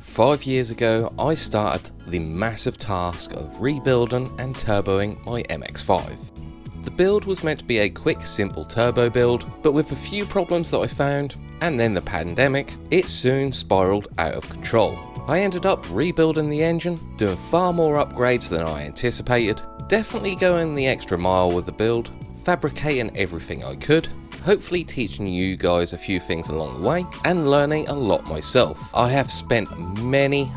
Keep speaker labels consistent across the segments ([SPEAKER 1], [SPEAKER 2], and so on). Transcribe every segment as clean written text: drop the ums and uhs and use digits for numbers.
[SPEAKER 1] 5 years ago, I started the massive task of rebuilding and turboing my MX5. The build was meant to be a quick, simple turbo build, but with a few problems that I found, and then the pandemic, it soon spiraled out of control. I ended up rebuilding the engine, doing far more upgrades than I anticipated, definitely going the extra mile with the build, fabricating everything I could, hopefully teaching you guys a few things along the way, and learning a lot myself. I have spent many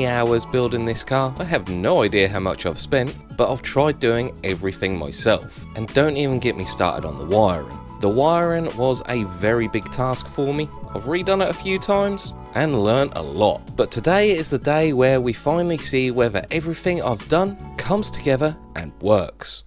[SPEAKER 1] hours building this car. I have no idea how much I've spent, but I've tried doing everything myself. And don't even get me started on the wiring. The wiring was a very big task for me. I've redone it a few times and learned a lot. But today is the day where we finally see whether everything I've done comes together and works.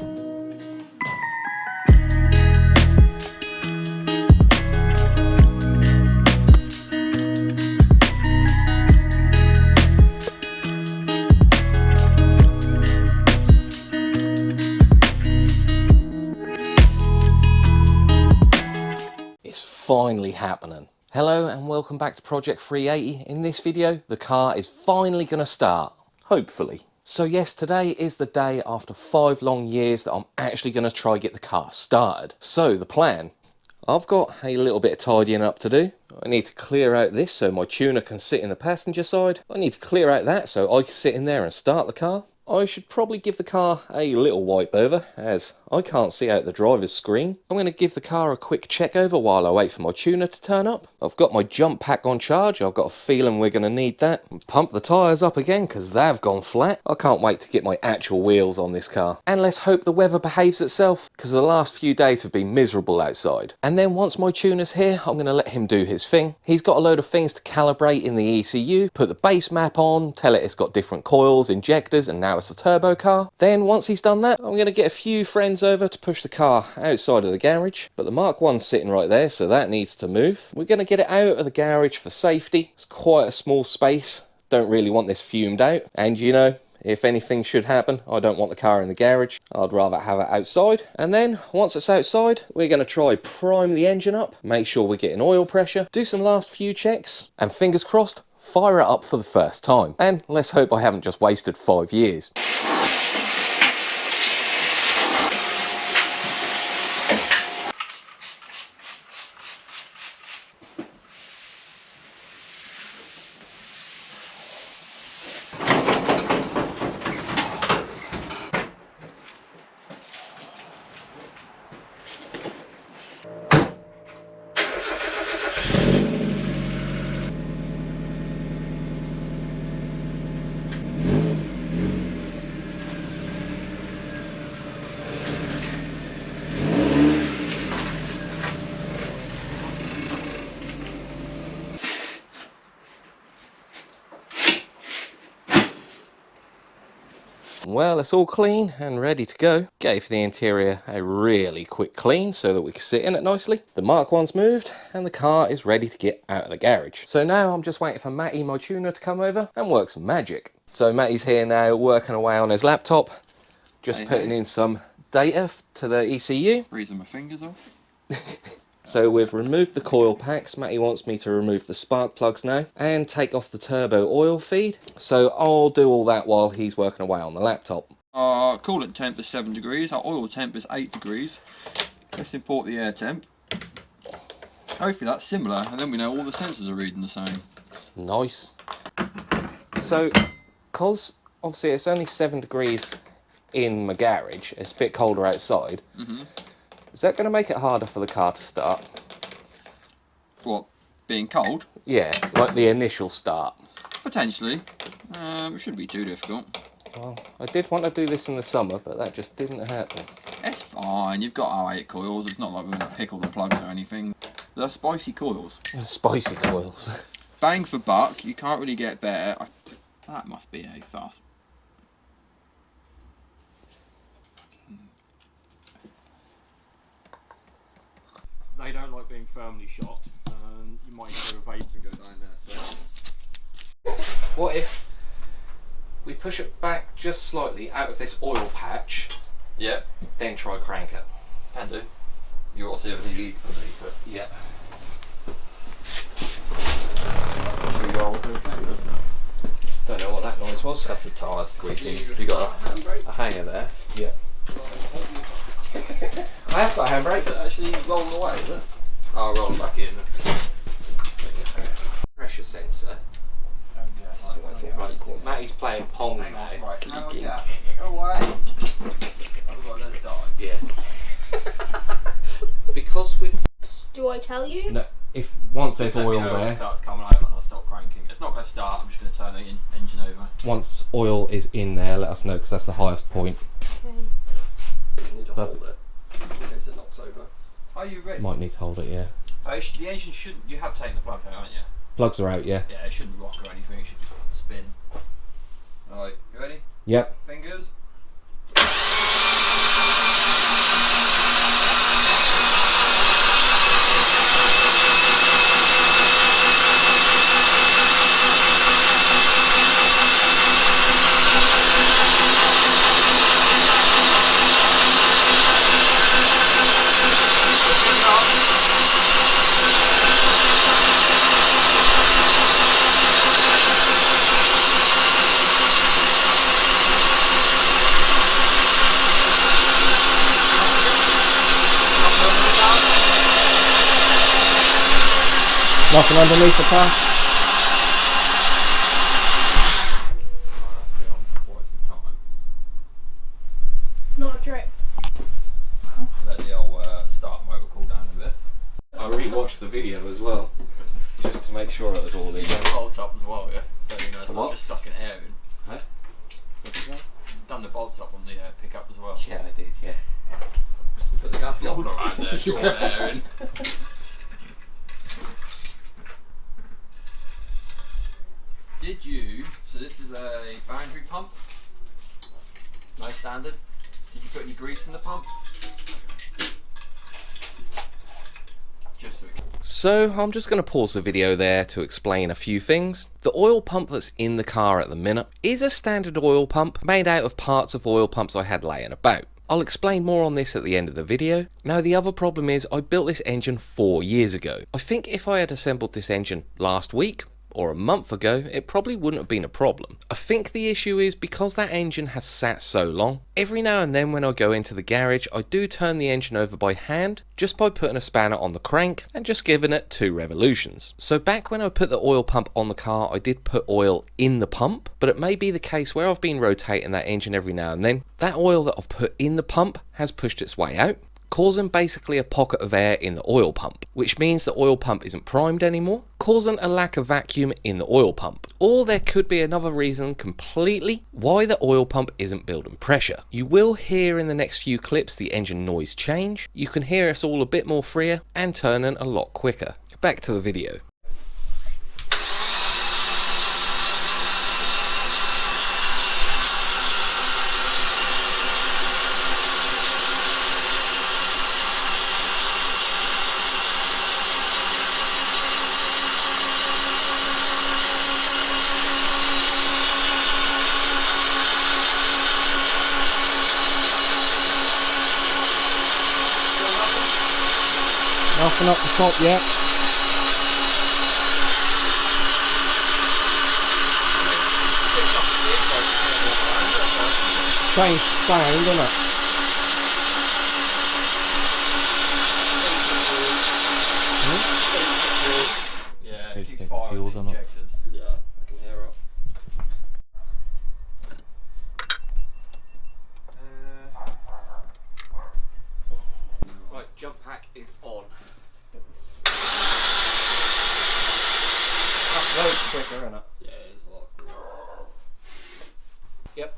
[SPEAKER 1] Finally happening. Hello and welcome back to Project 380. In this video, the car is finally going to start. Hopefully. So yes, today is the day after 5 long years that I'm actually going to try get the car started. So the plan. I've got a little bit of tidying up to do. I need to clear out this so my tuner can sit in the passenger side. I need to clear out that so I can sit in there and start the car. I should probably give the car a little wipe over, as I can't see out the driver's screen. I'm going to give the car a quick check over while I wait for my tuner to turn up. I've got my jump pack on charge. I've got a feeling we're going to need that. Pump the tyres up again because they've gone flat. I can't wait to get my actual wheels on this car. And let's hope the weather behaves itself, because the last few days have been miserable outside. And then once my tuner's here, I'm going to let him do his thing. He's got a load of things to calibrate in the ECU, put the base map on, tell it it's got different coils, injectors, and now it's a turbo car. Then once he's done that, I'm going to get a few friends over to push the car outside of the garage. But the Mark 1's sitting right there, so that needs to move. We're going to get it out of the garage for safety. It's quite a small space. Don't really want this fumed out. And you know, if anything should happen, I don't want the car in the garage. I'd rather have it outside. And then, once it's outside, we're going to try prime the engine up, make sure we're getting oil pressure, do some last few checks, and fingers crossed, fire it up for the first time. And let's hope I haven't just wasted 5 years. Well, it's all clean and ready to go. Gave the interior a really quick clean so that we can sit in it nicely. The Mark 1's moved and the car is ready to get out of the garage. So now I'm just waiting for Matty, my tuner, to come over and work some magic. So Matty's here now working away on his laptop, just putting in some data to the ECU.
[SPEAKER 2] Freezing my fingers off.
[SPEAKER 1] So we've removed the coil packs. Matty wants me to remove the spark plugs now and take off the turbo oil feed. So I'll do all that while he's working away on the laptop.
[SPEAKER 2] Our coolant temp is 7 degrees, our oil temp is 8 degrees. Let's import the air temp. Hopefully that's similar, and then we know all the sensors are reading the same.
[SPEAKER 1] Nice. So, because obviously it's only 7 degrees in my garage, it's a bit colder outside. Is that going to make it harder for the car to start?
[SPEAKER 2] What, being cold?
[SPEAKER 1] Yeah, like the initial start.
[SPEAKER 2] Potentially. It shouldn't be too difficult.
[SPEAKER 1] Well, I did want to do this in the summer, but that just didn't happen.
[SPEAKER 2] It's fine, you've got our 8 coils, it's not like we're going to pickle the plugs or anything. They're spicy coils.
[SPEAKER 1] Spicy coils.
[SPEAKER 2] Bang for buck, you can't really get better. That must be a fast. They don't like being firmly shot. You might need to go vape and go down there. So.
[SPEAKER 1] What if we push it back just slightly out of this oil patch?
[SPEAKER 2] Yeah.
[SPEAKER 1] Then try crank it.
[SPEAKER 2] Can do. You want to see everything leaks underneath it?
[SPEAKER 1] Yeah.
[SPEAKER 2] I'm sure you are okay with it.
[SPEAKER 1] was.
[SPEAKER 2] That's the tyre squeaking. You got a hanger there.
[SPEAKER 1] Yeah. I have got a handbrake.
[SPEAKER 2] Is it actually rolling away, is it? Oh, rolling back in.
[SPEAKER 1] Pressure sensor.
[SPEAKER 2] Right,
[SPEAKER 1] Matty's playing Pong now.
[SPEAKER 2] right. Now, yeah. Go away. I've got to let it die.
[SPEAKER 1] Yeah. Because with
[SPEAKER 3] Do I tell you?
[SPEAKER 1] no, if once there's
[SPEAKER 2] Let me
[SPEAKER 1] oil
[SPEAKER 2] know when it
[SPEAKER 1] there,
[SPEAKER 2] starts coming over and I'll stop cranking. It's not going to start. I'm just going to turn the engine over.
[SPEAKER 1] once oil is in there, let us know because that's the highest point.
[SPEAKER 3] Okay.
[SPEAKER 2] You need to
[SPEAKER 1] But-
[SPEAKER 2] hold it in case it knocks over. Are you ready?
[SPEAKER 1] Might need to hold it. Yeah.
[SPEAKER 2] The engine shouldn't. You have taken the plug out, haven't you?
[SPEAKER 1] Plugs are out. Yeah.
[SPEAKER 2] Yeah, it shouldn't rock or anything. It should just spin. Alright, you ready?
[SPEAKER 1] Yep.
[SPEAKER 2] Fingers.
[SPEAKER 1] Nothing underneath the car.
[SPEAKER 3] Not a drip.
[SPEAKER 2] Let the old start motor cool down a bit.
[SPEAKER 1] I rewatched the video as well, just to make sure it was all in.
[SPEAKER 2] The bolts up as well, yeah. So you know, it's
[SPEAKER 1] The
[SPEAKER 2] not
[SPEAKER 1] what?
[SPEAKER 2] just sucking air in.
[SPEAKER 1] Huh?
[SPEAKER 2] Done the bolts up on the pickup as well.
[SPEAKER 1] Yeah, I did. Yeah.
[SPEAKER 2] Just put the gasket on around there, drawing air in. Did you? So this is a boundary pump. No standard. Did you put any grease in the pump? Just so we can.
[SPEAKER 1] So I'm just going to pause the video there to explain a few things. The oil pump that's in the car at the minute is a standard oil pump made out of parts of oil pumps I had laying about. I'll explain more on this at the end of the video. Now the other problem is I built this engine 4 years ago. I think if I had assembled this engine last week or a month ago, it probably wouldn't have been a problem. I think the issue is because that engine has sat so long, every now and then when I go into the garage, I do turn the engine over by hand, just by putting a spanner on the crank and just giving it 2 revolutions. So back when I put the oil pump on the car, I did put oil in the pump, but it may be the case where I've been rotating that engine every now and then, that oil that I've put in the pump has pushed its way out, causing basically a pocket of air in the oil pump, which means the oil pump isn't primed anymore, causing a lack of vacuum in the oil pump. Or there could be another reason completely why the oil pump isn't building pressure. You will hear in the next few clips the engine noise change, you can hear us all a bit more freer and turning a lot quicker. Back to the video. Nothing up the top yet. Strange sound, isn't it?
[SPEAKER 2] Yeah,
[SPEAKER 1] Do you
[SPEAKER 2] keep
[SPEAKER 1] think
[SPEAKER 2] firing
[SPEAKER 1] fuel
[SPEAKER 2] the
[SPEAKER 1] done it?
[SPEAKER 2] injectors. Yeah, I can hear it.
[SPEAKER 1] Right, jump pack is on. That's loads quicker, isn't it?
[SPEAKER 2] Yeah, it is a lot.
[SPEAKER 1] Yep.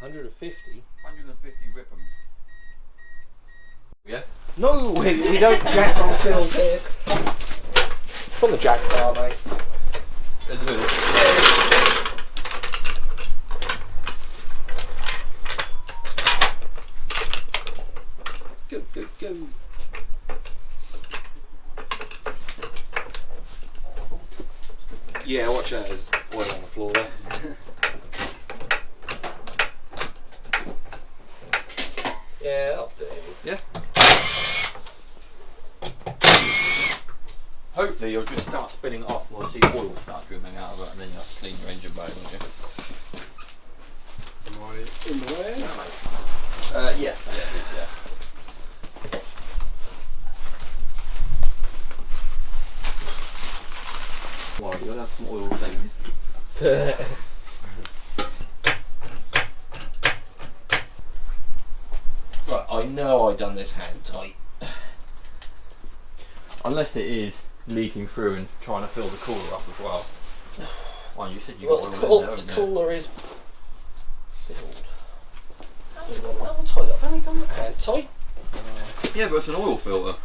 [SPEAKER 1] $150?
[SPEAKER 2] 150 rippums. Yeah?
[SPEAKER 1] No, we don't jack on sills here. From the jack bar, mate.
[SPEAKER 2] In the middle.
[SPEAKER 1] Go, go, go. Yeah, watch that. oil on the floor there. Yeah, that'll do.
[SPEAKER 2] Yeah. Hopefully you'll just start spinning it off and we'll see oil start dripping out of it, and then you have to clean your engine bay, won't you?
[SPEAKER 4] Am I in the way?
[SPEAKER 2] Yeah, it is, yeah. Well, you'll have some oil stains.
[SPEAKER 1] Right, I know I done this hand tight.
[SPEAKER 2] Unless it is leaking through and trying to fill the cooler up as well. Well, you said you got
[SPEAKER 1] Well,
[SPEAKER 2] oil in there,
[SPEAKER 1] the
[SPEAKER 2] haven't you?
[SPEAKER 1] cooler is filled. How tight? I've only done that hand tight.
[SPEAKER 2] Yeah, but it's an oil filter.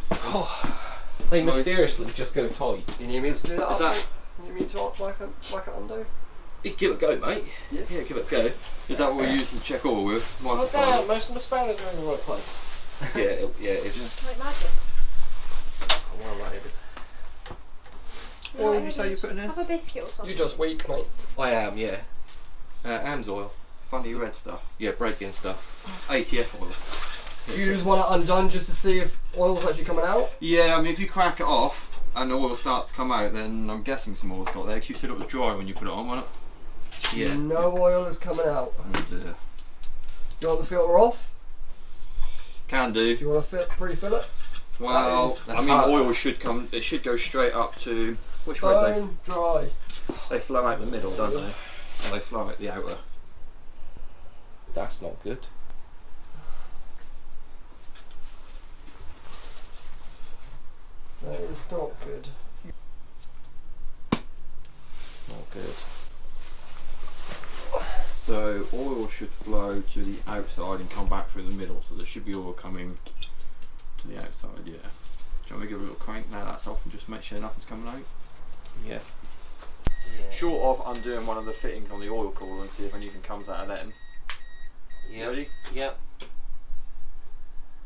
[SPEAKER 1] They mysteriously just go tight.
[SPEAKER 4] You need me to do that?
[SPEAKER 2] Is that-
[SPEAKER 4] You need me to whack it undo?
[SPEAKER 1] You give it a go, mate.
[SPEAKER 4] Yeah.
[SPEAKER 1] Yeah, give it a go.
[SPEAKER 2] Is that what we're using to check oil with?
[SPEAKER 1] Oh, damn, most of the spanners are in the right place. Yeah, it is.
[SPEAKER 3] Like magic.
[SPEAKER 4] I'm well rated.
[SPEAKER 2] What did you say you're putting in?
[SPEAKER 3] Have a biscuit or something.
[SPEAKER 4] You're just weak, mate.
[SPEAKER 1] I am, yeah. AMS oil.
[SPEAKER 2] Funny red stuff.
[SPEAKER 1] Yeah, break-in stuff.
[SPEAKER 2] ATF oil.
[SPEAKER 4] Do you just want it undone just to see if oil's actually coming out?
[SPEAKER 2] Yeah, I mean, if you crack it off and the oil starts to come out, then I'm guessing some oil's got there, because you said it was dry when you put it on, wasn't it?
[SPEAKER 1] Yeah.
[SPEAKER 4] No oil is coming out.
[SPEAKER 2] Oh dear.
[SPEAKER 4] You want the filter off?
[SPEAKER 2] Can do.
[SPEAKER 4] Do you want to pre-fill it?
[SPEAKER 2] Well,
[SPEAKER 4] That is-
[SPEAKER 2] I mean, oil should come. It should go straight up to which way do
[SPEAKER 4] Bone dry.
[SPEAKER 2] they flow out the middle, don't they? Or they flow out the outer.
[SPEAKER 1] That's not good.
[SPEAKER 4] That is not good.
[SPEAKER 1] Not good.
[SPEAKER 2] So oil should flow to the outside and come back through the middle. So there should be oil coming to the outside. Yeah. Do you want me to give it a little crank now that's off and just make sure nothing's coming out?
[SPEAKER 1] Yeah.
[SPEAKER 2] Short of undoing one of the fittings on the oil cooler and see if anything comes out of them.
[SPEAKER 1] Yeah.
[SPEAKER 2] Ready?
[SPEAKER 1] Yeah.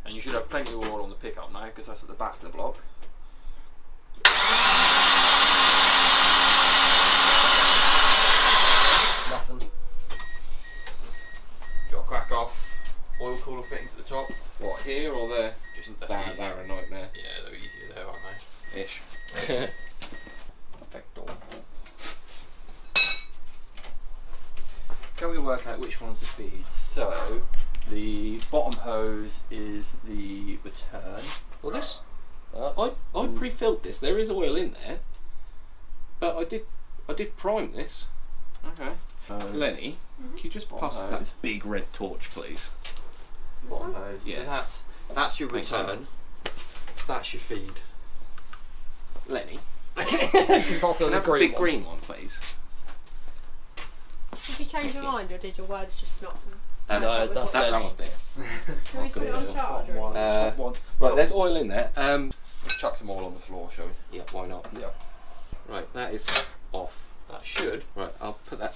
[SPEAKER 2] And you should have plenty of oil on the pickup now because that's at the back of the block.
[SPEAKER 4] Nothing.
[SPEAKER 2] Do you want to crack off oil cooler fittings at the top? What, here or there? Just that's easy.
[SPEAKER 1] They're a nightmare.
[SPEAKER 2] Yeah, they're easier there, aren't they? Ish. Perfecto. Can we work out which one's the speed? So, the bottom hose is the return.
[SPEAKER 1] Well, this
[SPEAKER 4] That's
[SPEAKER 1] I pre-filled this. There is oil in there, but I did prime this.
[SPEAKER 2] Okay.
[SPEAKER 1] Lenny, can you just
[SPEAKER 2] Bottom
[SPEAKER 1] pass us that
[SPEAKER 2] hose.
[SPEAKER 1] big red torch, please?
[SPEAKER 2] Bottom hose.
[SPEAKER 1] Yeah.
[SPEAKER 2] So that's your
[SPEAKER 1] Thanks,
[SPEAKER 2] return. That's your feed.
[SPEAKER 1] Lenny,
[SPEAKER 4] also
[SPEAKER 1] can I have the big green one, please?
[SPEAKER 3] Did you change your mind or did your words just not?
[SPEAKER 4] No, that's
[SPEAKER 1] that one's there.
[SPEAKER 3] Can we put it on charge? Or anything?
[SPEAKER 2] Top one.
[SPEAKER 1] Right, there's oil in there.
[SPEAKER 2] Chuck some oil on the floor, shall we?
[SPEAKER 1] Yeah, why not?
[SPEAKER 2] Yeah.
[SPEAKER 1] Right, that is off.
[SPEAKER 2] That should
[SPEAKER 1] I'll put that.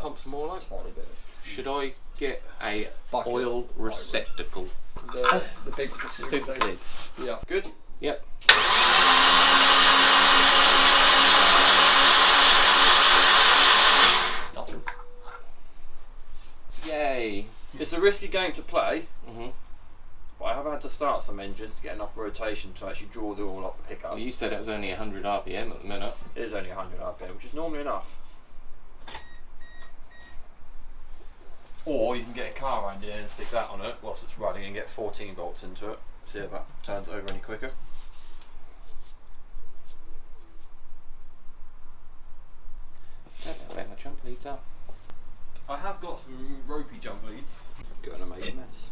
[SPEAKER 2] hump some oil out.
[SPEAKER 4] tiny bit.
[SPEAKER 1] Should I get a
[SPEAKER 4] Bucket.
[SPEAKER 1] oil receptacle?
[SPEAKER 4] The big
[SPEAKER 1] Stupid lids.
[SPEAKER 4] Yeah.
[SPEAKER 2] Good.
[SPEAKER 1] Yep.
[SPEAKER 4] Nothing.
[SPEAKER 1] Yay.
[SPEAKER 2] It's a risky game to play,
[SPEAKER 1] Mhm.
[SPEAKER 2] but I have had to start some engines to get enough rotation to actually draw the oil up the pickup.
[SPEAKER 1] Well, you said it was only 100 RPM at the minute.
[SPEAKER 2] It is only 100 RPM, which is normally enough. Or you can get a car around here and stick that on it whilst it's running and get 14 volts into it. See if that turns over any quicker.
[SPEAKER 1] I don't know where my jump leads are.
[SPEAKER 2] I have got some ropey jump leads. Gonna make a mess.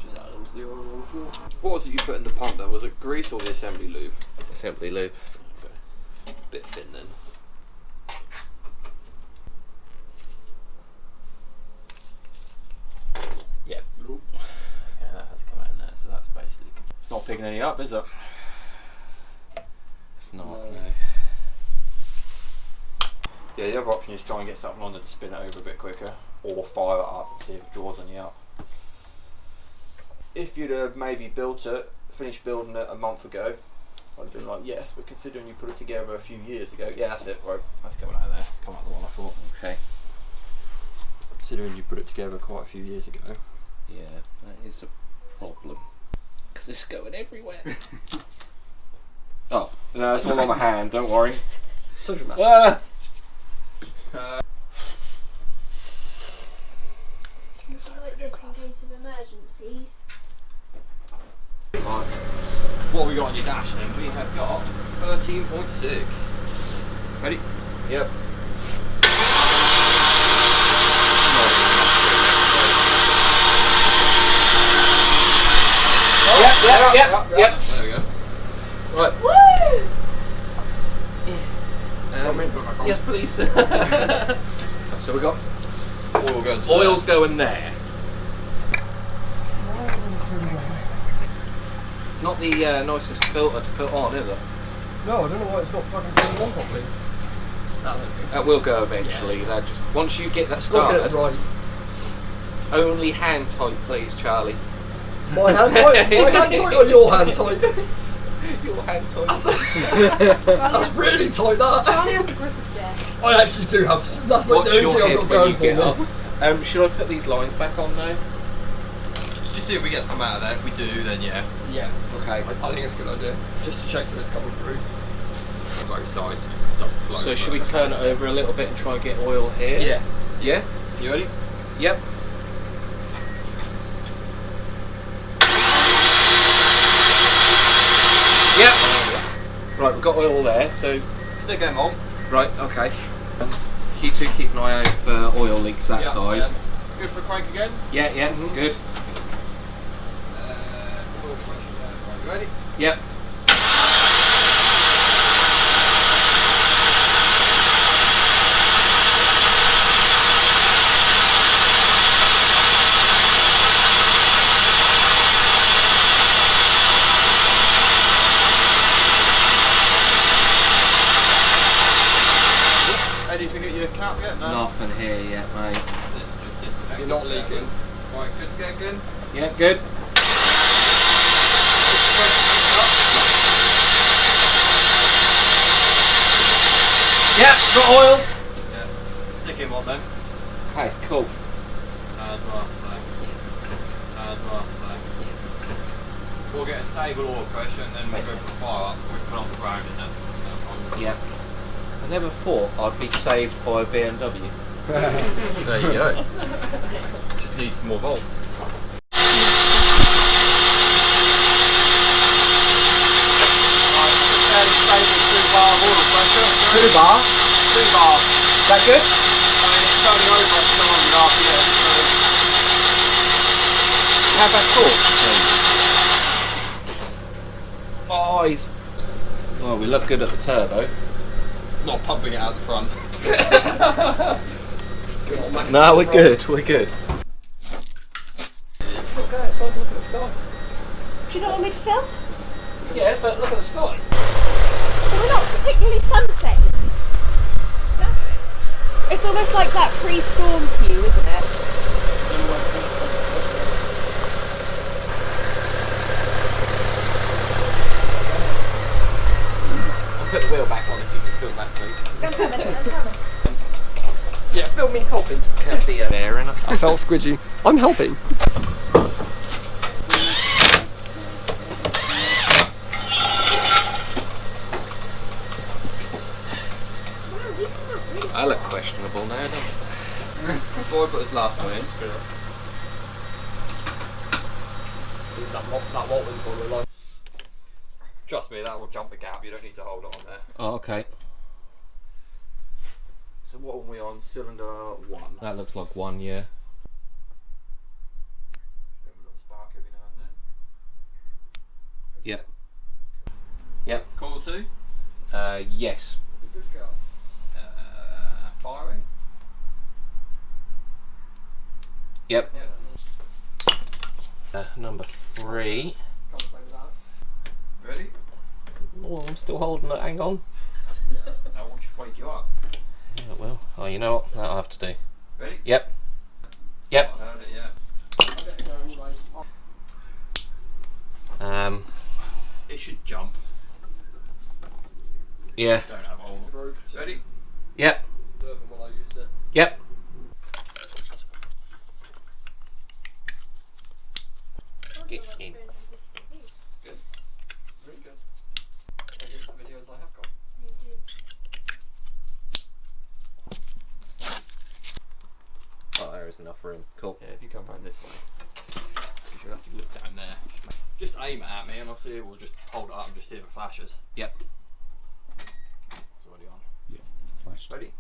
[SPEAKER 4] Just add them to the oil on the floor.
[SPEAKER 2] What was it you put in the pump then? Was it grease or the assembly lube?
[SPEAKER 1] Assembly lube.
[SPEAKER 2] Bit thin then. Yep. Yeah, that has come out in there, so that's basically. It's not picking any up, is it?
[SPEAKER 1] It's not,
[SPEAKER 4] No.
[SPEAKER 1] no.
[SPEAKER 2] Yeah, the other option is try and get something on there to spin it over a bit quicker, or fire it up and see if it draws any up. If you'd have maybe built it, finished building it a month ago, I'd have been like, yes, we're considering you put it together a few years ago. Yeah, that's it, right. That's coming out of there. It's come out the one I thought.
[SPEAKER 1] Okay.
[SPEAKER 2] Considering you put it together quite a few years ago.
[SPEAKER 1] Yeah, that is a problem. Because it's going everywhere. Oh, no, it's all on my hand, don't worry.
[SPEAKER 4] Social man.
[SPEAKER 1] Ah!
[SPEAKER 3] Like this in case of emergencies.
[SPEAKER 2] Right. What have we got on your dash then? We have got 13.6. Ready?
[SPEAKER 1] Yep. Yep.
[SPEAKER 2] There we go.
[SPEAKER 1] Right.
[SPEAKER 3] Woo!
[SPEAKER 1] Yes, please. So we got
[SPEAKER 2] Oil going to
[SPEAKER 1] oil's going there. Not the nicest filter to put on, is it?
[SPEAKER 4] No, I don't know why it's not fucking turning on properly.
[SPEAKER 1] That will go eventually. That just once you get that
[SPEAKER 4] Got to
[SPEAKER 1] started.
[SPEAKER 4] get it right.
[SPEAKER 1] Only hand tight, please, Charlie.
[SPEAKER 4] My hand tight? My hand tight or your hand tight?
[SPEAKER 1] Your hand tight.
[SPEAKER 4] That's really tight, that.
[SPEAKER 3] Charlie has a grip of death.
[SPEAKER 4] I actually do have. That's like
[SPEAKER 1] Watch
[SPEAKER 4] the
[SPEAKER 1] your
[SPEAKER 4] only thing
[SPEAKER 1] head
[SPEAKER 4] I've got
[SPEAKER 1] when
[SPEAKER 4] going
[SPEAKER 1] you
[SPEAKER 4] for
[SPEAKER 1] get
[SPEAKER 4] me.
[SPEAKER 1] up. Should I put these lines back on now?
[SPEAKER 2] Just see if we get some out of there. If we do, then yeah.
[SPEAKER 4] Yeah.
[SPEAKER 1] Okay.
[SPEAKER 4] I think it's a good idea. Just to check that it's coming through.
[SPEAKER 2] Both sides. Doesn't flow
[SPEAKER 1] So should
[SPEAKER 2] through.
[SPEAKER 1] we turn it over a little bit and try and get oil here?
[SPEAKER 2] Yeah.
[SPEAKER 1] Yeah?
[SPEAKER 2] You ready?
[SPEAKER 1] Yep. Yep. Right, we've got oil there, so
[SPEAKER 2] Stick them on.
[SPEAKER 1] right, okay. You two keep an eye out for oil leaks that
[SPEAKER 2] Yeah,
[SPEAKER 1] side.
[SPEAKER 2] yeah. Go for a crank again.
[SPEAKER 1] Yeah, yeah, good.
[SPEAKER 2] Oil pressure there. Right, you ready?
[SPEAKER 1] Yep.
[SPEAKER 2] Anything at your cap yet? No.
[SPEAKER 1] Nothing here yet, mate.
[SPEAKER 2] This is just disconnected.
[SPEAKER 4] You're not leaking.
[SPEAKER 2] Right, good to get again.
[SPEAKER 1] Yeah, good. Yeah, got oil.
[SPEAKER 2] Yeah. Stick him on then.
[SPEAKER 1] Okay, cool.
[SPEAKER 2] As well, We'll get a stable oil pressure and then we'll go for fire up. We put on the ground and then.
[SPEAKER 1] Yeah. I never thought I'd be saved by a BMW.
[SPEAKER 2] There you go. Just need some more volts.
[SPEAKER 1] Two bar. Is that good? How about torque, please? Oh, he's... Well, we look good at the turbo.
[SPEAKER 2] Not pumping it out the front.
[SPEAKER 1] No, we're good, we're good. Go outside and look at the sky.
[SPEAKER 3] Do you not want me to film?
[SPEAKER 1] Yeah, but look at the sky.
[SPEAKER 3] Well, we're not particularly sunset. That's it. It's almost like that pre-storm queue, isn't it?
[SPEAKER 1] I'll put the wheel back on if you can film that, please.
[SPEAKER 3] I'm coming.
[SPEAKER 4] Yeah, film me helping.
[SPEAKER 1] Can't be there, innit?
[SPEAKER 4] I felt squidgy. I'm helping.
[SPEAKER 1] I look questionable now, don't I?
[SPEAKER 2] Before I put this last one in.
[SPEAKER 4] That Walton's on the line.
[SPEAKER 2] Trust me, that will jump the gap. You don't need to hold it on there.
[SPEAKER 1] Oh, okay.
[SPEAKER 2] So what are we on? Cylinder 1.
[SPEAKER 1] That looks like one, yeah.
[SPEAKER 2] Have a little spark every now and then.
[SPEAKER 1] Yep. Yep.
[SPEAKER 2] Coil 2.
[SPEAKER 1] Yes.
[SPEAKER 4] It's a good girl.
[SPEAKER 2] Firing.
[SPEAKER 1] Yep.
[SPEAKER 4] Yeah.
[SPEAKER 1] Number 3.
[SPEAKER 4] Can't play with that.
[SPEAKER 2] Ready?
[SPEAKER 1] Oh, I'm still holding it, hang on.
[SPEAKER 2] I want you to wake you up.
[SPEAKER 1] Yeah, well, oh, you know what? That'll have to do.
[SPEAKER 2] Ready?
[SPEAKER 1] Yep. Yep.
[SPEAKER 2] I heard it, yeah.
[SPEAKER 4] I better go anyway.
[SPEAKER 1] Um,
[SPEAKER 2] It should jump.
[SPEAKER 1] Yeah.
[SPEAKER 2] Don't have all the ropes. Ready?
[SPEAKER 1] Yep.
[SPEAKER 4] When I used it.
[SPEAKER 1] Yep. Get in.
[SPEAKER 4] It's good. Really good. I guess the videos I have got.
[SPEAKER 1] Oh, there is enough room. Cool.
[SPEAKER 2] Yeah, if you come round this way, because you'll have to look down there. Just aim it at me and I'll see it. We'll just hold it up and just see if it flashes.
[SPEAKER 1] Yep.
[SPEAKER 2] It's already on.
[SPEAKER 5] Yeah, flashed.
[SPEAKER 2] Ready?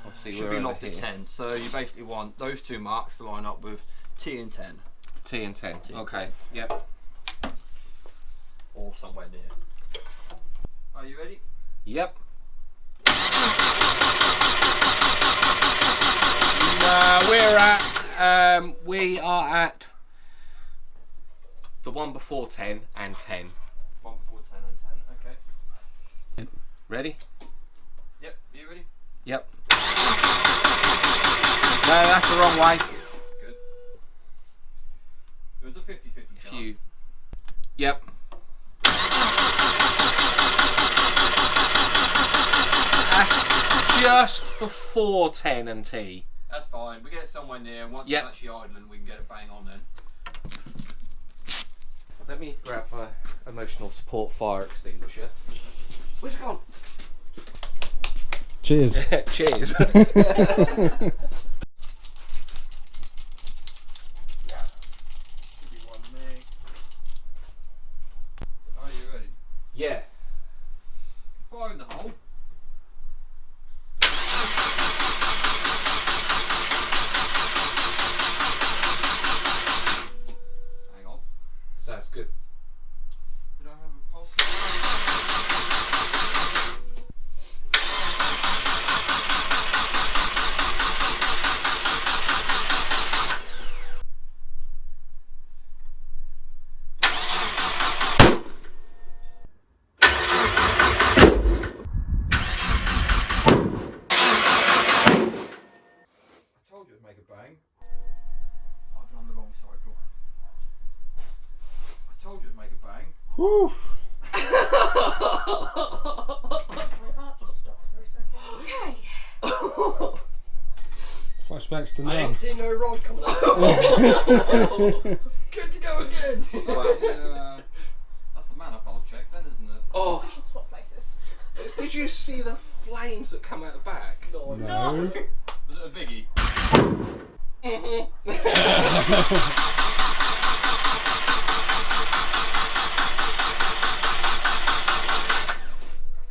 [SPEAKER 1] Obviously,
[SPEAKER 2] Should
[SPEAKER 1] we're
[SPEAKER 2] be
[SPEAKER 1] over
[SPEAKER 2] locked at
[SPEAKER 1] here.
[SPEAKER 2] 10. So you basically want those two marks to line up with T and 10.
[SPEAKER 1] T and 10.
[SPEAKER 2] T and
[SPEAKER 1] Okay. Yep.
[SPEAKER 2] Or somewhere near. Are you ready?
[SPEAKER 1] Yep. We are at the one before 10 and 10.
[SPEAKER 2] 1 before 10 and 10. Okay.
[SPEAKER 1] Ready?
[SPEAKER 2] Yep. You ready?
[SPEAKER 1] Yep. No, that's the wrong way.
[SPEAKER 2] Good. It was a 50-50 chance.
[SPEAKER 1] Few. Yep. That's just before 10 and T.
[SPEAKER 2] That's fine. We get somewhere near, and once
[SPEAKER 1] Yep.
[SPEAKER 2] it's actually idling, we can get it bang on then.
[SPEAKER 1] Let me grab my emotional support fire extinguisher. Where's it gone?
[SPEAKER 5] Cheers.
[SPEAKER 1] Cheers.
[SPEAKER 2] Should be one meg. Are you ready?
[SPEAKER 1] Yeah.
[SPEAKER 2] Fire in the hole. Hang on.
[SPEAKER 1] So that's good.
[SPEAKER 2] Did I have a pulse? I told you it'd make a bang. I've done the wrong cycle. I told you it'd make a bang.
[SPEAKER 5] Woo.
[SPEAKER 3] My heart just stopped for a second. Okay.
[SPEAKER 5] Flashbacks to
[SPEAKER 4] I
[SPEAKER 5] none.
[SPEAKER 4] ain't seen no rod coming up. Good to go again.
[SPEAKER 2] Well, that's a manifold check then, isn't it?
[SPEAKER 1] Oh,
[SPEAKER 3] We should swap places.
[SPEAKER 1] did you see the flames that come out the back?
[SPEAKER 4] No.
[SPEAKER 5] No.
[SPEAKER 2] Was it a biggie?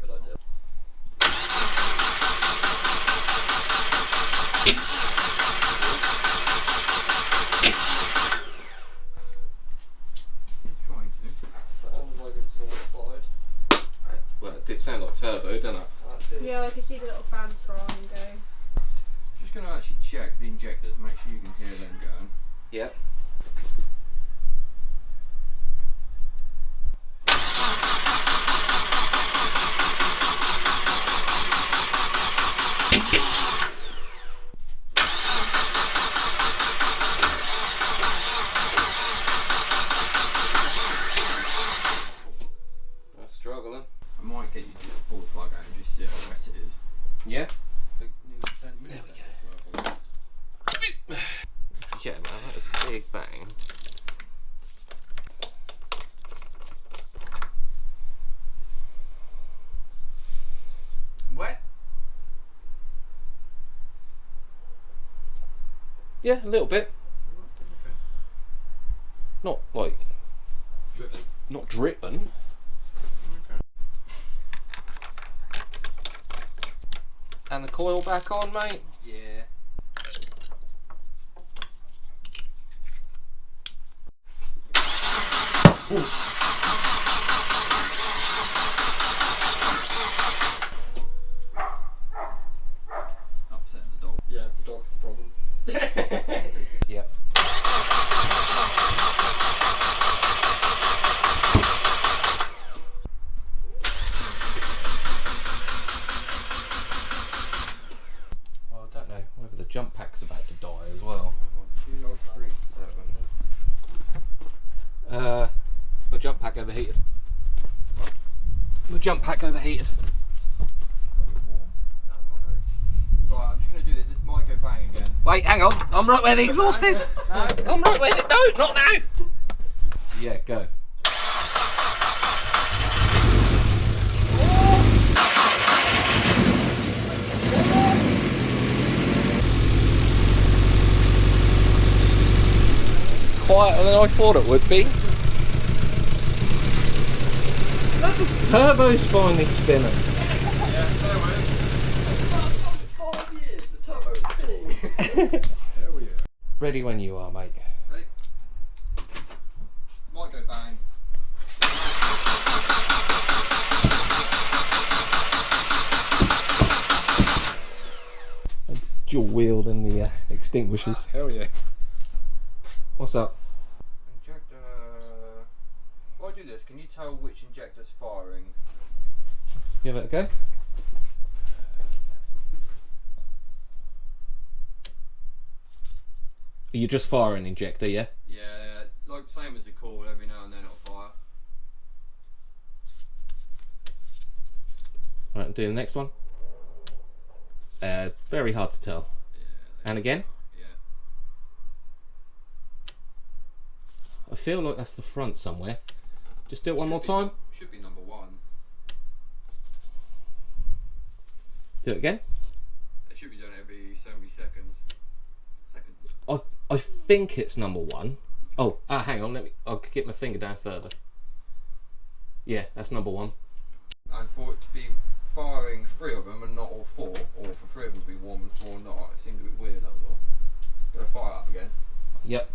[SPEAKER 4] Good idea.
[SPEAKER 2] He's trying to.
[SPEAKER 4] Sounds like it's on the side.
[SPEAKER 1] Well, it did sound like turbo, didn't it?
[SPEAKER 3] Yeah, I can see the little fans try and go.
[SPEAKER 2] Just going to actually check the injectors, make sure you can hear them going.
[SPEAKER 1] Yep. I'm struggling.
[SPEAKER 2] I might get you to just pull the plug out and just see how wet it is.
[SPEAKER 1] Yeah.
[SPEAKER 2] Like, nearly 10 minutes worth of-
[SPEAKER 1] Yeah, man, that was a big bang.
[SPEAKER 2] Wet?
[SPEAKER 1] Yeah, a little bit.
[SPEAKER 2] Okay.
[SPEAKER 1] Not like,
[SPEAKER 2] Dripping.
[SPEAKER 1] not dripping.
[SPEAKER 2] Okay.
[SPEAKER 1] And the coil back on, mate.
[SPEAKER 2] Yeah. Upsetting the dog.
[SPEAKER 4] Yeah, the dog's the problem.
[SPEAKER 1] Yep. Well, I don't know whether the jump pack's about to die as well.
[SPEAKER 2] 1, 2, 3, 7.
[SPEAKER 1] overheated. The jump pack overheated.
[SPEAKER 2] Right, I'm just going to do this. This might go bang again.
[SPEAKER 1] Wait, hang on. I'm right where the exhaust is. I'm right where the... No, not now. Yeah, go. It's quieter than I thought it would be. Look, the turbo's finally spinning.
[SPEAKER 4] Yeah, so 5 years, the turbo is spinning. There we are.
[SPEAKER 1] Ready when you are, mate.
[SPEAKER 2] Ready? Might go bang.
[SPEAKER 1] Dual wheeled in the extinguishers.
[SPEAKER 5] Hell yeah.
[SPEAKER 1] What's up?
[SPEAKER 2] Injector. While I do this, can you tell which injector's firing?
[SPEAKER 1] Let's give it a go. You're just firing injector, yeah?
[SPEAKER 2] Yeah, like same as the cord, every now and then it'll fire.
[SPEAKER 1] Right, do the next one. Very hard to tell.
[SPEAKER 2] Yeah.
[SPEAKER 1] And again.
[SPEAKER 2] Yeah.
[SPEAKER 1] I feel like that's the front somewhere. Just do it one more time.
[SPEAKER 2] Should be number 1.
[SPEAKER 1] Do it again.
[SPEAKER 2] It should be done every so many seconds.
[SPEAKER 1] I think it's number 1. Oh, hang on. I'll get my finger down further. Yeah, that's number 1.
[SPEAKER 2] And for it to be firing 3 of them and not all 4, or for 3 of them to be warm and 4 not, it seems a bit weird, that was all. Gonna fire up again.
[SPEAKER 1] Yep.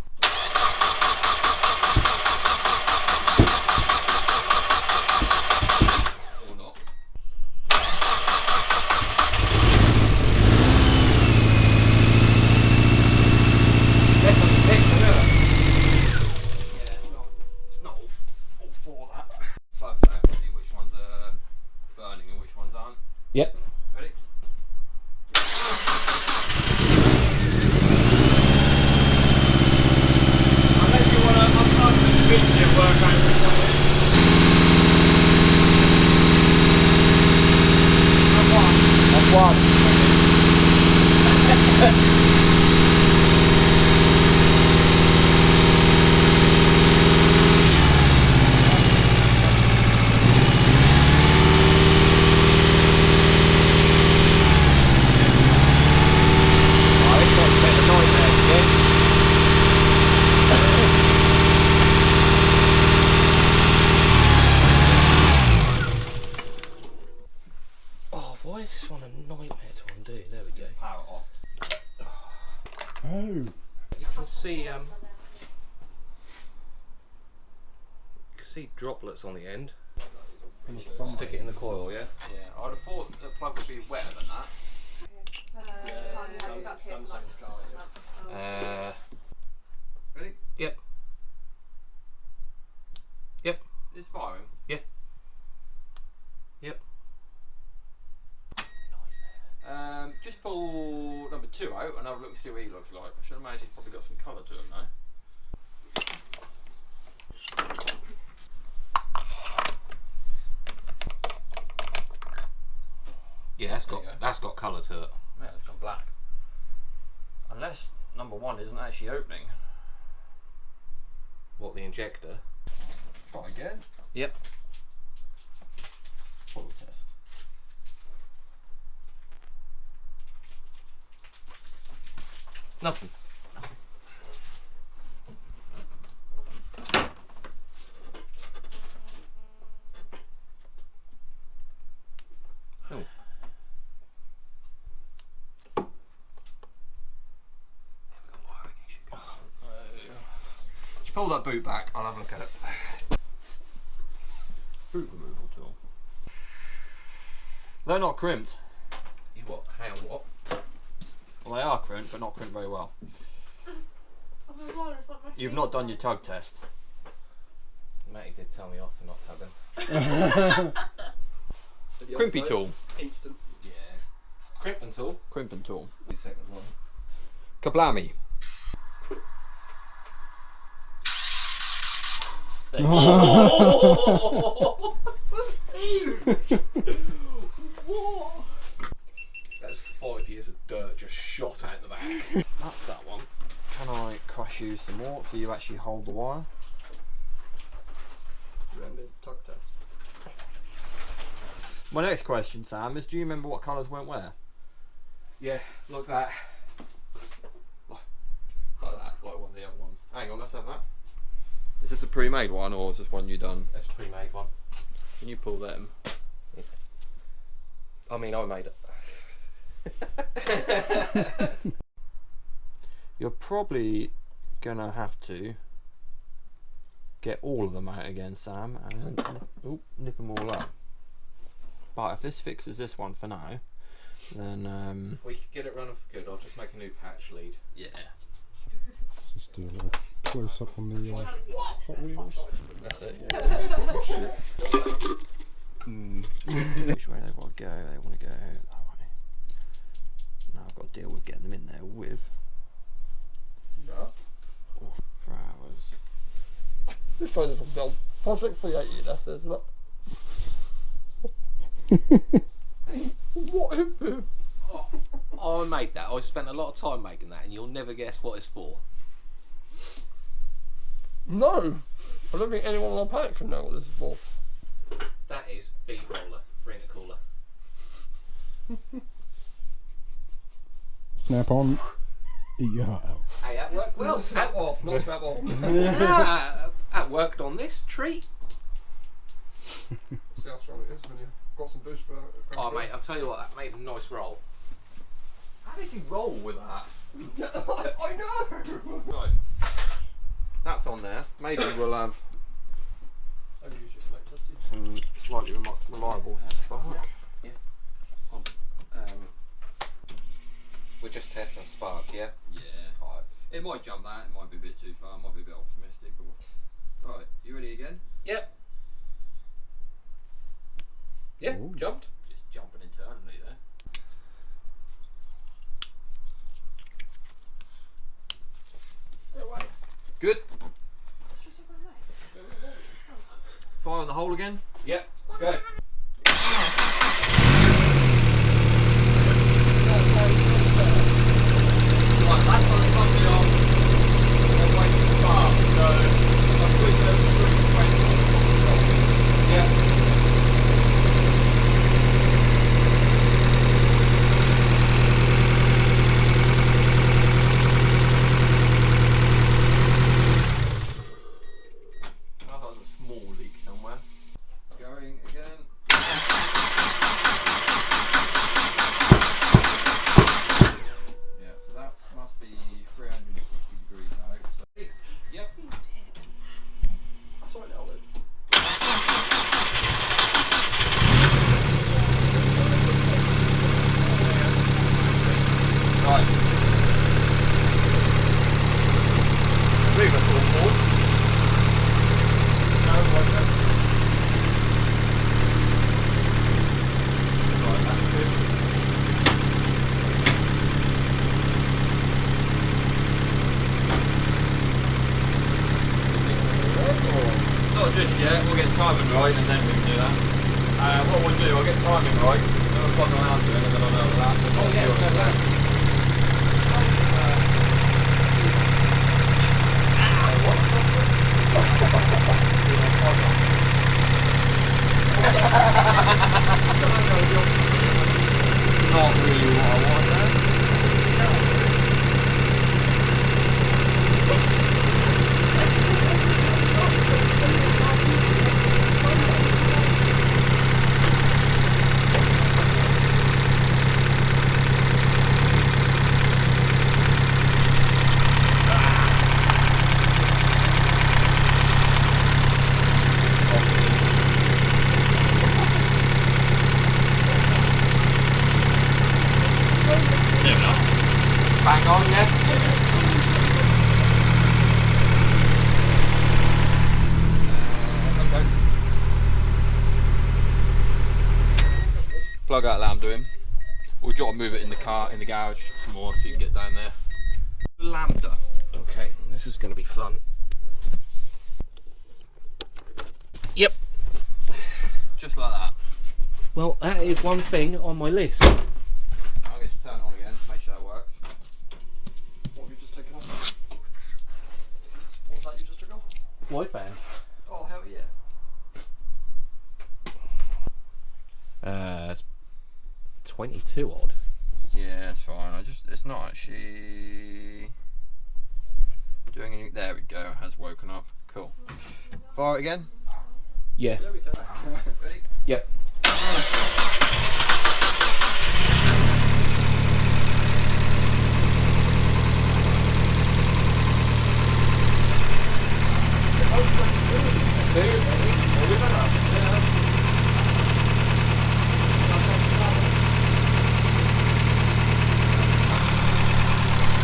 [SPEAKER 2] Or not.
[SPEAKER 1] Definitely pissing, isn't it?
[SPEAKER 2] Yeah, it's not all 4 that. Plug that, see which ones are burning and which ones aren't.
[SPEAKER 1] Yep.
[SPEAKER 2] Ready?
[SPEAKER 4] Unless you want to unplug the switch and work out which one it is.
[SPEAKER 1] That's 1. Oh, why is this one a nightmare to undo? There we go.
[SPEAKER 2] Power off.
[SPEAKER 5] Oh.
[SPEAKER 1] You can see droplets on the end. Stick it in the coil, yeah?
[SPEAKER 2] Yeah, I'd have thought the plug would be wetter than that. Ready?
[SPEAKER 1] Yep. Yep.
[SPEAKER 2] It's firing.
[SPEAKER 1] Yeah. Yep.
[SPEAKER 2] Just pull number 2 out and have a look and see what he looks like. I should imagine he's probably got some colour to him now.
[SPEAKER 1] Yeah, that's got colour to it.
[SPEAKER 2] Yeah, it's gone black. Unless number 1 isn't actually opening.
[SPEAKER 1] What, the injector?
[SPEAKER 2] Try again.
[SPEAKER 1] Yep.
[SPEAKER 2] Full test.
[SPEAKER 1] Nothing. Oh.
[SPEAKER 2] Just pull that boot back, I'll have a look at it. Boot removal tool. They're not crimped.
[SPEAKER 1] You what? Hang on, what?
[SPEAKER 2] Well, they are crimped, but not crimped very well. You've not done your tug test.
[SPEAKER 1] Matty did tell me off for not tugging.
[SPEAKER 2] Crimpy tool.
[SPEAKER 4] Instant.
[SPEAKER 1] Yeah. Crimping tool.
[SPEAKER 2] Crimping tool.
[SPEAKER 1] The second one.
[SPEAKER 2] Kablammy.
[SPEAKER 1] there. Oh! What? That's 5 years of dirt just shot out the back.
[SPEAKER 2] That's that one. Can I crush you some more so you actually hold the wire?
[SPEAKER 4] Remember tuck test.
[SPEAKER 2] My next question, Sam, is do you remember what colours went where?
[SPEAKER 1] Yeah, like that.
[SPEAKER 2] Like that, like one of the other ones. Hang on, let's have that. Is this a pre-made one or is this one you done?
[SPEAKER 1] That's a pre-made one.
[SPEAKER 2] Can you pull them?
[SPEAKER 1] I mean, I made it.
[SPEAKER 2] You're probably gonna have to get all of them out again, Sam, and nip them all up. But if this fixes this one for now, then
[SPEAKER 1] If we could get it running for good, I'll just make a new patch lead.
[SPEAKER 2] yeah.
[SPEAKER 5] Let's just do a little close up on the Hot Wheels.
[SPEAKER 2] That's it. Which way they want to go? They want to go that way. Now I've got to deal with getting them in there with
[SPEAKER 4] No.
[SPEAKER 2] for hours.
[SPEAKER 4] Just trying this one build. Project 380, that's it, isn't it? What info?
[SPEAKER 1] I made that. I spent a lot of time making that, and you'll never guess what it's for.
[SPEAKER 4] No! I don't think anyone on the planet can know what this is for.
[SPEAKER 1] That is bead roller, free in a cooler.
[SPEAKER 5] Snap on, eat your heart out.
[SPEAKER 1] Hey, that worked well.
[SPEAKER 4] Snap off, not snap on.
[SPEAKER 1] That worked on this treat.
[SPEAKER 4] See how strong it is when you've got some boost for it.
[SPEAKER 1] Oh, mate, I'll tell you what, that made a nice roll.
[SPEAKER 2] How did you roll with that?
[SPEAKER 4] I know!
[SPEAKER 2] Right. That's on there. Maybe we'll have some slightly reliable spark.
[SPEAKER 1] We're just testing spark, yeah?
[SPEAKER 2] Yeah. Alright. It might jump that, it might be a bit too far, it might be a bit optimistic, but right, you ready again?
[SPEAKER 1] Yep. Yeah,
[SPEAKER 5] Ooh.
[SPEAKER 1] jumped.
[SPEAKER 2] Just jumping internally there. Good. Fire on the hole again.
[SPEAKER 1] Yep, let's go.
[SPEAKER 2] Right, that's on the company on waiting to spark, so I'll switch over to 320.
[SPEAKER 1] Yep.
[SPEAKER 2] I thought there was a small leak somewhere. Going again. Yeah, so that must be 360 degrees now. So, yep.
[SPEAKER 4] That's right now, Luke.
[SPEAKER 2] Right. Move us all forward. No, right there. Right, that's good. Not just yet, we'll get timing right and then we can do that. What we'll do, I'll get timing right, then we'll plug around to it and then I'll know that.
[SPEAKER 1] Oh, yeah, we'll go back.
[SPEAKER 2] Not really what I want there. Bang on, yeah? Okay. Plug that lamb to him. We'll try to move it in the car, in the garage some more so you can get down there. Lambda.
[SPEAKER 1] Okay, this is going to be fun.
[SPEAKER 2] Just like that.
[SPEAKER 1] Well, that is one thing on my list.
[SPEAKER 2] I'll get you to turn it on again, make sure it works.
[SPEAKER 4] What have you just taken off? What was that you just took off?
[SPEAKER 1] Wideband.
[SPEAKER 4] Oh, hell yeah.
[SPEAKER 1] It's 22 odd.
[SPEAKER 2] Yeah, it's fine. It's not actually doing anything. There we go. Has woken up. Cool. Fire it again.
[SPEAKER 1] Yeah.
[SPEAKER 4] There we go.
[SPEAKER 2] Ready?
[SPEAKER 1] Yep.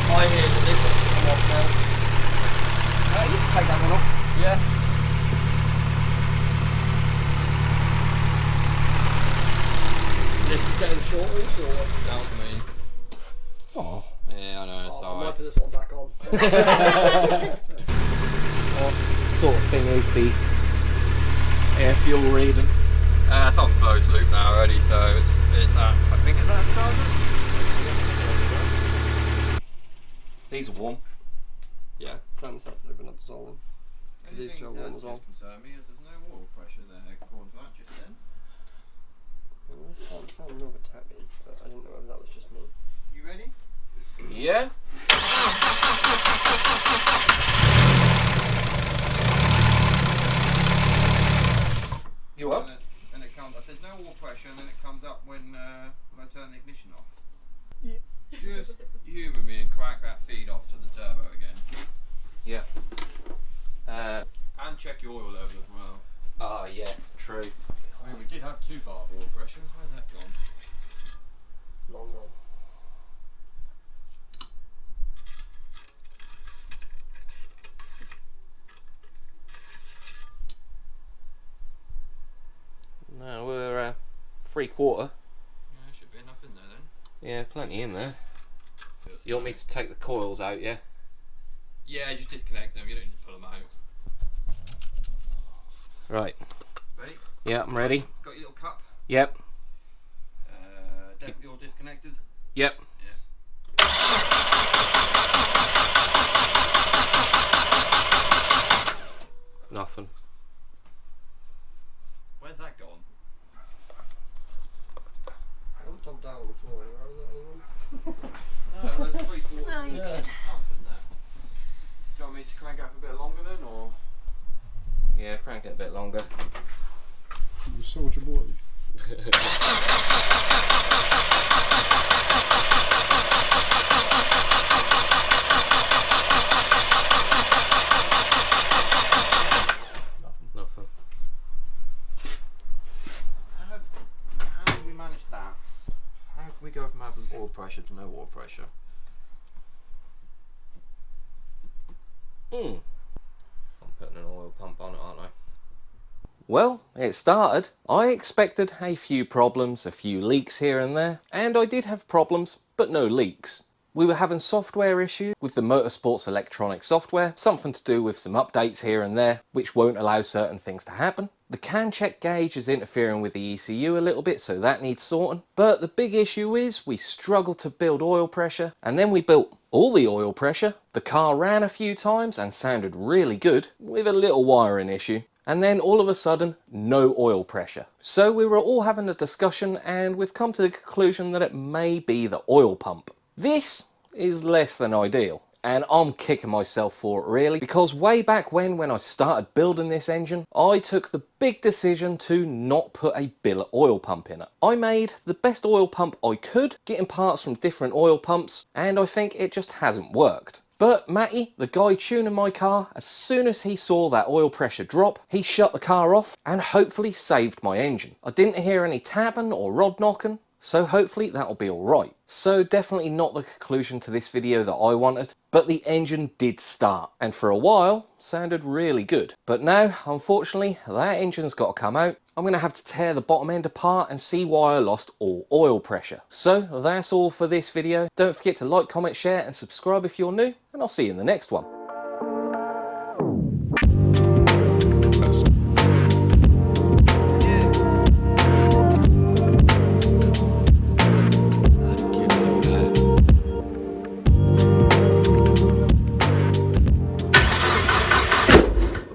[SPEAKER 4] I hear that this one's come off now.
[SPEAKER 1] You can take that one off.
[SPEAKER 4] Yeah. This is getting shorter, or what?
[SPEAKER 2] Down to me.
[SPEAKER 1] Oh.
[SPEAKER 2] Yeah, I know. It's
[SPEAKER 4] Oh, I might
[SPEAKER 2] alright.
[SPEAKER 4] put this one back on.
[SPEAKER 1] What sort of thing is the air fuel reading?
[SPEAKER 2] It's on closed loop now already, so it's at. I think it's at the charger.
[SPEAKER 1] These are warm.
[SPEAKER 4] Yeah, thermostat's open up as well then. Because these two are warm as well.
[SPEAKER 2] Concern me is there's no oil pressure there according to that just then.
[SPEAKER 4] Well, this one sounds a little bit tappy, but I didn't know whether that was just me.
[SPEAKER 2] You ready?
[SPEAKER 1] Yeah. You up?
[SPEAKER 2] And it comes. I said no oil pressure, and then it comes up when I turn the ignition off.
[SPEAKER 4] Yeah.
[SPEAKER 2] Just humour me and crack that feed off to the turbo again.
[SPEAKER 1] Yeah.
[SPEAKER 2] And check your oil level as well.
[SPEAKER 1] Oh yeah, true.
[SPEAKER 2] I mean, we did have 2 bar of oil pressure. Where's that gone?
[SPEAKER 4] Long gone.
[SPEAKER 1] No, we're 3/4.
[SPEAKER 2] Yeah, should be enough in there then.
[SPEAKER 1] Yeah, plenty in there. You want me to take the coils out, yeah?
[SPEAKER 2] Yeah, just disconnect them. You don't need to pull them out.
[SPEAKER 1] Right.
[SPEAKER 2] Ready?
[SPEAKER 1] Yeah, I'm ready.
[SPEAKER 2] Got your little cup.
[SPEAKER 1] Yep.
[SPEAKER 2] Your disconnectors.
[SPEAKER 1] Yep. Nothing.
[SPEAKER 2] Where's that gone?
[SPEAKER 4] I haven't jumped down on the floor anywhere, is there anyone?
[SPEAKER 2] No, that's 3/4.
[SPEAKER 3] No, you're good.
[SPEAKER 2] Do you want me to crank it up a bit longer then, or?
[SPEAKER 1] Yeah, crank it a bit longer.
[SPEAKER 5] You soldier boy.
[SPEAKER 1] Nothing.
[SPEAKER 2] How did we manage that? How can we go from having oil pressure to no oil pressure?
[SPEAKER 1] I'm putting an oil pump on it, aren't I? Well, it started. I expected a few problems, a few leaks here and there, and I did have problems, but no leaks. We were having software issues with the motorsports electronic software, something to do with some updates here and there, which won't allow certain things to happen. The can check gauge is interfering with the ECU a little bit, so that needs sorting. But the big issue is we struggled to build oil pressure, and then we built all the oil pressure. The car ran a few times and sounded really good, with a little wiring issue. And then all of a sudden, no oil pressure. So we were all having a discussion, and we've come to the conclusion that it may be the oil pump. This is less than ideal, and I'm kicking myself for it really, because way back when I started building this engine, I took the big decision to not put a billet oil pump in it. I made the best oil pump I could, getting parts from different oil pumps, and I think it just hasn't worked. But Matty, the guy tuning my car, as soon as he saw that oil pressure drop, he shut the car off and hopefully saved my engine. I didn't hear any tapping or rod knocking, so hopefully that'll be alright. So definitely not the conclusion to this video that I wanted, but the engine did start, and for a while sounded really good. But now, unfortunately, that engine's got to come out. I'm going to have to tear the bottom end apart and see why I lost all oil pressure. So that's all for this video. Don't forget to like, comment, share and subscribe if you're new, and I'll see you in the next one.